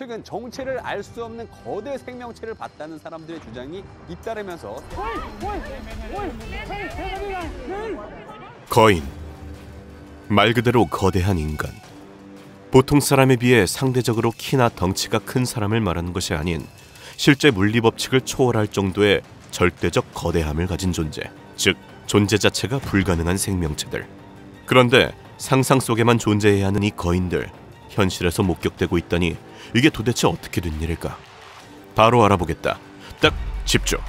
최근 정체를 알 수 없는 거대 생명체를 봤다는 사람들의 주장이 잇따르면서 거인, 말 그대로 거대한 인간. 보통 사람에 비해 상대적으로 키나 덩치가 큰 사람을 말하는 것이 아닌 실제 물리 법칙을 초월할 정도의 절대적 거대함을 가진 존재, 즉 존재 자체가 불가능한 생명체들. 그런데 상상 속에만 존재해야 하는 이 거인들, 현실에서 목격되고 있다니 이게 도대체 어떻게 된 일일까? 바로 알아보겠다. 딱 집중.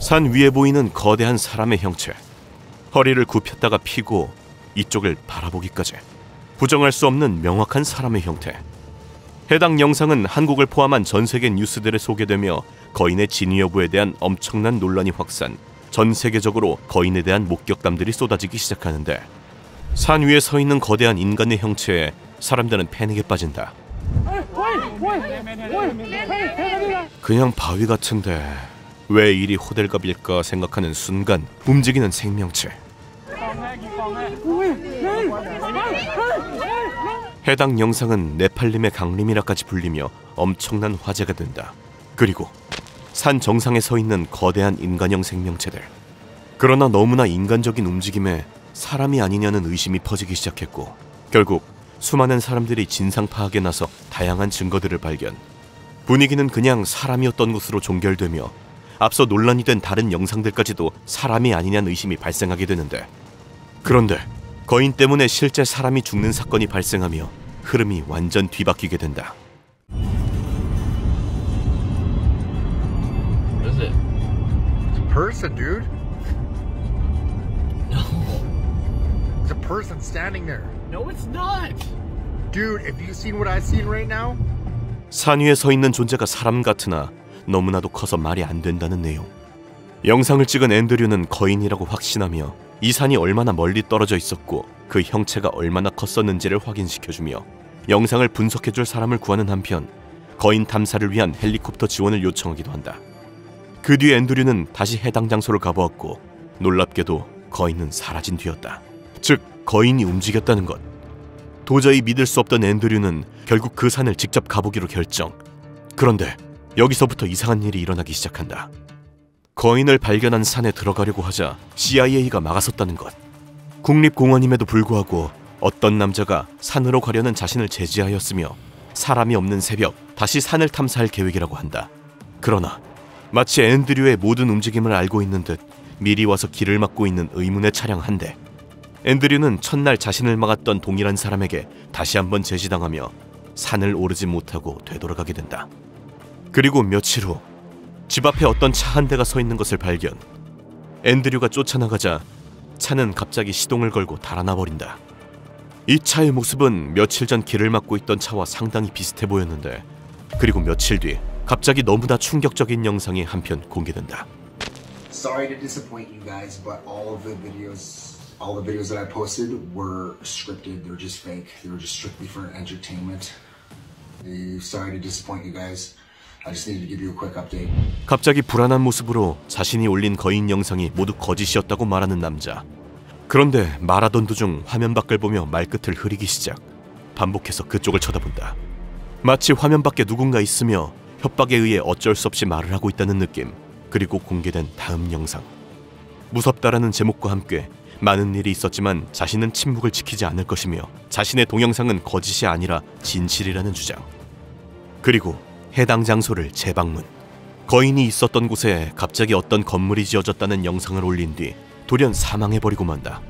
산 위에 보이는 거대한 사람의 형체. 허리를 굽혔다가 피고 이쪽을 바라보기까지 부정할 수 없는 명확한 사람의 형태. 해당 영상은 한국을 포함한 전 세계 뉴스들에 소개되며 거인의 진위 여부에 대한 엄청난 논란이 확산, 전 세계적으로 거인에 대한 목격담들이 쏟아지기 시작하는데, 산 위에 서 있는 거대한 인간의 형체에 사람들은 패닉에 빠진다. 그냥 바위 같은데 왜 이리 호들갑일까 생각하는 순간 움직이는 생명체. 해당 영상은 네팔림의 강림이라까지 불리며 엄청난 화제가 된다. 그리고 산 정상에 서 있는 거대한 인간형 생명체들. 그러나 너무나 인간적인 움직임에 사람이 아니냐는 의심이 퍼지기 시작했고, 결국 수많은 사람들이 진상 파악에 나서 다양한 증거들을 발견. 분위기는 그냥 사람이었던 것으로 종결되며 앞서 논란이 된 다른 영상들까지도 사람이 아니냐는 의심이 발생하게 되는데, 그런데 거인 때문에 실제 사람이 죽는 사건이 발생하며 흐름이 완전 뒤바뀌게 된다. What is it? It's a person, dude. No. It's a person standing there. No, it's not. Dude, if you've seen what I've seen right now. 산 위에 서 있는 존재가 사람 같으나 너무나도 커서 말이 안 된다는 내용. 영상을 찍은 앤드류는 거인이라고 확신하며 이 산이 얼마나 멀리 떨어져 있었고 그 형체가 얼마나 컸었는지를 확인시켜주며 영상을 분석해줄 사람을 구하는 한편 거인 탐사를 위한 헬리콥터 지원을 요청하기도 한다. 그 뒤 앤드류는 다시 해당 장소를 가보았고 놀랍게도 거인은 사라진 뒤였다. 즉 거인이 움직였다는 것. 도저히 믿을 수 없던 앤드류는 결국 그 산을 직접 가보기로 결정. 그런데 여기서부터 이상한 일이 일어나기 시작한다. 거인을 발견한 산에 들어가려고 하자 CIA가 막아섰다는 것. 국립공원임에도 불구하고 어떤 남자가 산으로 가려는 자신을 제지하였으며 사람이 없는 새벽 다시 산을 탐사할 계획이라고 한다. 그러나 마치 앤드류의 모든 움직임을 알고 있는 듯 미리 와서 길을 막고 있는 의문의 차량 한 대. 앤드류는 첫날 자신을 막았던 동일한 사람에게 다시 한번 제지당하며 산을 오르지 못하고 되돌아가게 된다. 그리고 며칠 후 집 앞에 어떤 차 한 대가 서 있는 것을 발견. 앤드류가 쫓아나가자 차는 갑자기 시동을 걸고 달아나 버린다. 이 차의 모습은 며칠 전 길을 막고 있던 차와 상당히 비슷해 보였는데, 그리고 며칠 뒤 갑자기 너무나 충격적인 영상이 한편 공개된다. Sorry to disappoint you guys, but all the videos that I posted were scripted. They're just fake. They were just strictly for entertainment. Sorry to disappoint you guys. I just needed to give you a quick update. 갑자기 불안한 모습으로 자신이 올린 거인 영상이 모두 거짓이었다고 말하는 남자. 그런데 말하던 도중 화면 밖을 보며 말끝을 흐리기 시작. 반복해서 그쪽을 쳐다본다. 마치 화면 밖에 누군가 있으며 협박에 의해 어쩔 수 없이 말을 하고 있다는 느낌. 그리고 공개된 다음 영상. 무섭다라는 제목과 함께 많은 일이 있었지만 자신은 침묵을 지키지 않을 것이며 자신의 동영상은 거짓이 아니라 진실이라는 주장. 그리고 해당 장소를 재방문. 거인이 있었던 곳에 갑자기 어떤 건물이 지어졌다는 영상을 올린 뒤 돌연 사망해버리고 만다.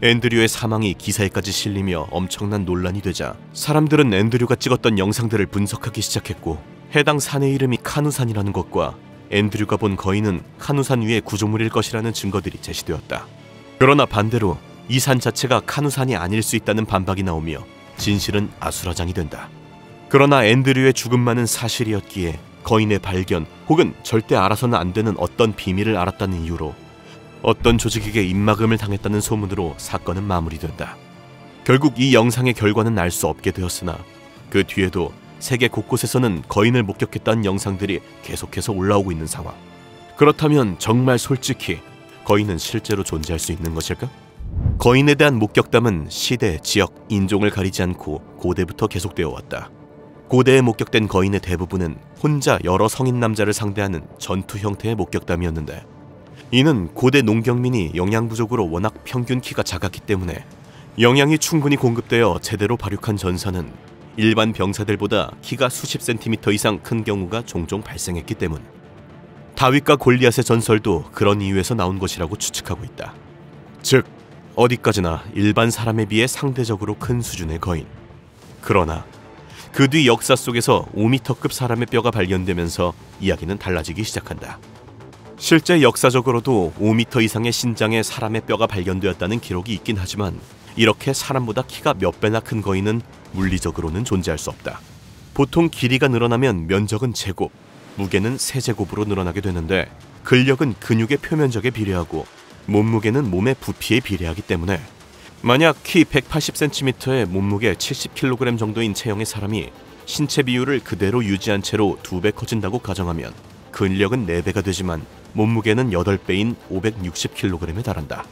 앤드류의 사망이 기사에까지 실리며 엄청난 논란이 되자 사람들은 앤드류가 찍었던 영상들을 분석하기 시작했고, 해당 산의 이름이 카누산이라는 것과 앤드류가 본 거인은 카누산 위의 구조물일 것이라는 증거들이 제시되었다. 그러나 반대로 이 산 자체가 카누산이 아닐 수 있다는 반박이 나오며 진실은 아수라장이 된다. 그러나 앤드류의 죽음만은 사실이었기에 거인의 발견 혹은 절대 알아서는 안 되는 어떤 비밀을 알았다는 이유로 어떤 조직에게 입막음을 당했다는 소문으로 사건은 마무리된다. 결국 이 영상의 결과는 알 수 없게 되었으나 그 뒤에도 세계 곳곳에서는 거인을 목격했다는 영상들이 계속해서 올라오고 있는 상황. 그렇다면 정말 솔직히 거인은 실제로 존재할 수 있는 것일까? 거인에 대한 목격담은 시대, 지역, 인종을 가리지 않고 고대부터 계속되어 왔다. 고대에 목격된 거인의 대부분은 혼자 여러 성인 남자를 상대하는 전투 형태의 목격담이었는데, 이는 고대 농경민이 영양 부족으로 워낙 평균 키가 작았기 때문에 영양이 충분히 공급되어 제대로 발육한 전사는 일반 병사들보다 키가 수십 센티미터 이상 큰 경우가 종종 발생했기 때문. 다윗과 골리앗의 전설도 그런 이유에서 나온 것이라고 추측하고 있다. 즉, 어디까지나 일반 사람에 비해 상대적으로 큰 수준의 거인. 그러나 그 뒤 역사 속에서 5m급 사람의 뼈가 발견되면서 이야기는 달라지기 시작한다. 실제 역사적으로도 5m 이상의 신장의 사람의 뼈가 발견되었다는 기록이 있긴 하지만, 이렇게 사람보다 키가 몇 배나 큰 거인은 물리적으로는 존재할 수 없다. 보통 길이가 늘어나면 면적은 제곱, 무게는 세제곱으로 늘어나게 되는데, 근력은 근육의 표면적에 비례하고 몸무게는 몸의 부피에 비례하기 때문에 만약 키 180cm에 몸무게 70kg 정도인 체형의 사람이 신체 비율을 그대로 유지한 채로 2배 커진다고 가정하면 근력은 4배가 되지만 몸무게는 8배인 560kg에 달한다.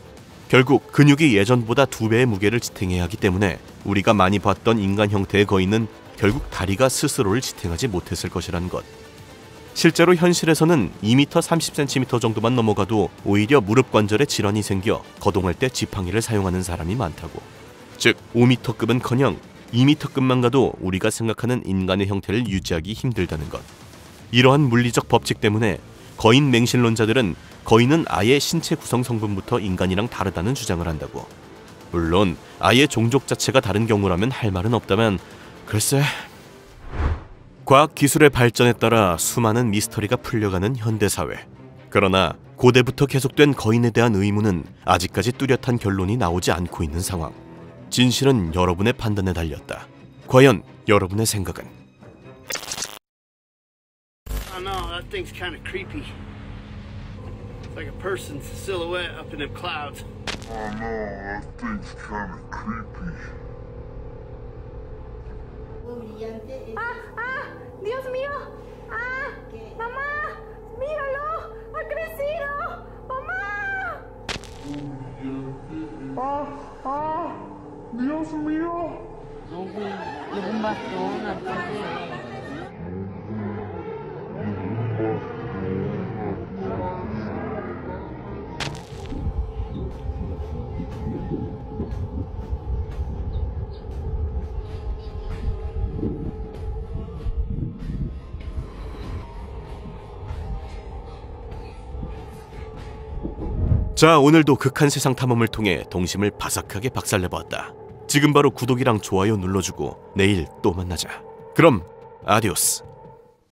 결국 근육이 예전보다 2배의 무게를 지탱해야 하기 때문에 우리가 많이 봤던 인간 형태의 거인은 결국 다리가 스스로를 지탱하지 못했을 것이라는 것. 실제로 현실에서는 2m 30cm 정도만 넘어가도 오히려 무릎 관절에 질환이 생겨 거동할 때 지팡이를 사용하는 사람이 많다고. 즉 5m급은커녕 2m급만 가도 우리가 생각하는 인간의 형태를 유지하기 힘들다는 것. 이러한 물리적 법칙 때문에 거인 맹신론자들은 거인은 아예 신체 구성 성분부터 인간이랑 다르다는 주장을 한다고. 물론 아예 종족 자체가 다른 경우라면 할 말은 없다면, 글쎄, 과학기술의 발전에 따라 수많은 미스터리가 풀려가는 현대사회. 그러나 고대부터 계속된 거인에 대한 의문은 아직까지 뚜렷한 결론이 나오지 않고 있는 상황. 진실은 여러분의 판단에 달렸다. 과연 여러분의 생각은? I know, that thing's kind of creepy. It's like a person's silhouette up in them clouds. I know, that thing's kind of creepy. ¡Dios mío! ¡Ah! ¡Mamá! ¡Míralo! ¡Ha crecido! ¡Mamá! Dios mío. Un bastón, entonces. 자, 오늘도 극한 세상 탐험을 통해 동심을 바삭하게 박살내보았다. 지금 바로 구독이랑 좋아요 눌러주고 내일 또 만나자. 그럼 아디오스.